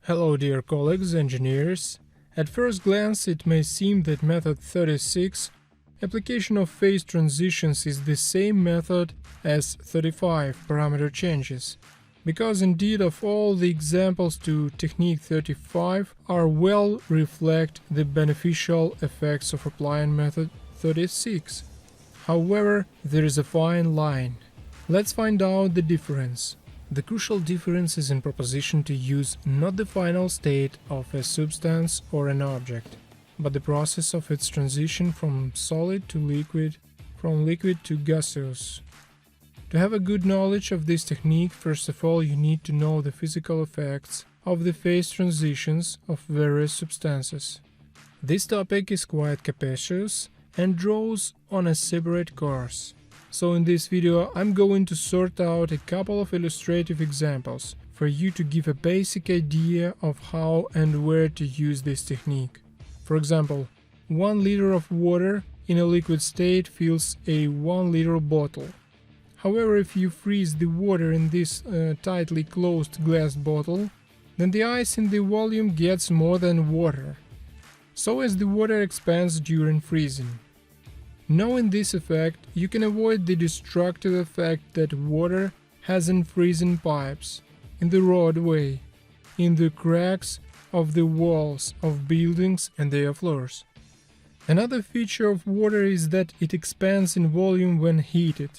Hello dear colleagues, engineers. At first glance it may seem that method 36, application of phase transitions, is the same method as 35, parameter changes, because indeed of all the examples to technique 35 are well reflect the beneficial effects of applying method 36. However, there is a fine line. Let's find out the difference. The crucial difference is in proposition to use not the final state of a substance or an object, but the process of its transition from solid to liquid, from liquid to gaseous. To have a good knowledge of this technique, first of all you need to know the physical effects of the phase transitions of various substances. This topic is quite capacious and draws on a separate course. So in this video I'm going to sort out a couple of illustrative examples for you to give a basic idea of how and where to use this technique. For example, 1 liter of water in a liquid state fills a 1 liter bottle. However, if you freeze the water in this tightly closed glass bottle, then the ice in the volume gets more than water, so as the water expands during freezing. Knowing this effect, you can avoid the destructive effect that water has in freezing pipes, in the roadway, in the cracks of the walls of buildings and their floors. Another feature of water is that it expands in volume when heated,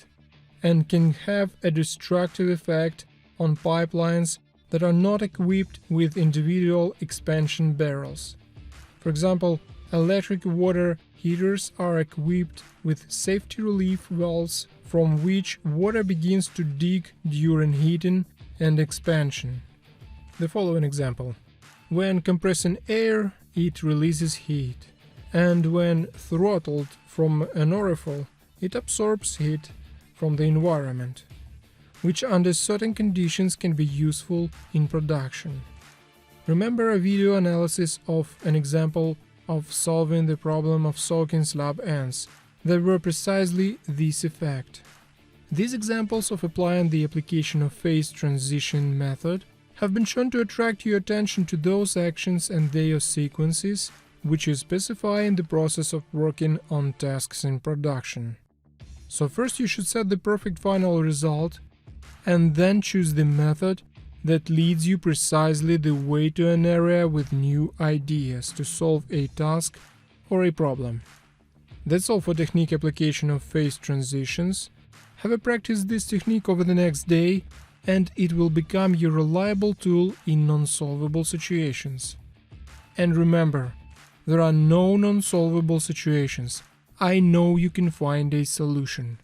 and can have a destructive effect on pipelines that are not equipped with individual expansion barrels. For example, electric water heaters are equipped with safety relief valves from which water begins to dig during heating and expansion. The following example. When compressing air, it releases heat, and when throttled from an orifice, it absorbs heat from the environment, which under certain conditions can be useful in production. Remember a video analysis of an example of solving the problem of soaking slab ends that were precisely this effect. These examples of applying the application of phase transition method have been shown to attract your attention to those actions and their sequences which you specify in the process of working on tasks in production. So first you should set the perfect final result and then choose the method that leads you precisely the way to an area with new ideas to solve a task or a problem. That's all for technique application of phase transitions. Have a practice this technique over the next day, and it will become your reliable tool in non-solvable situations. And remember, there are no non-solvable situations. I know you can find a solution.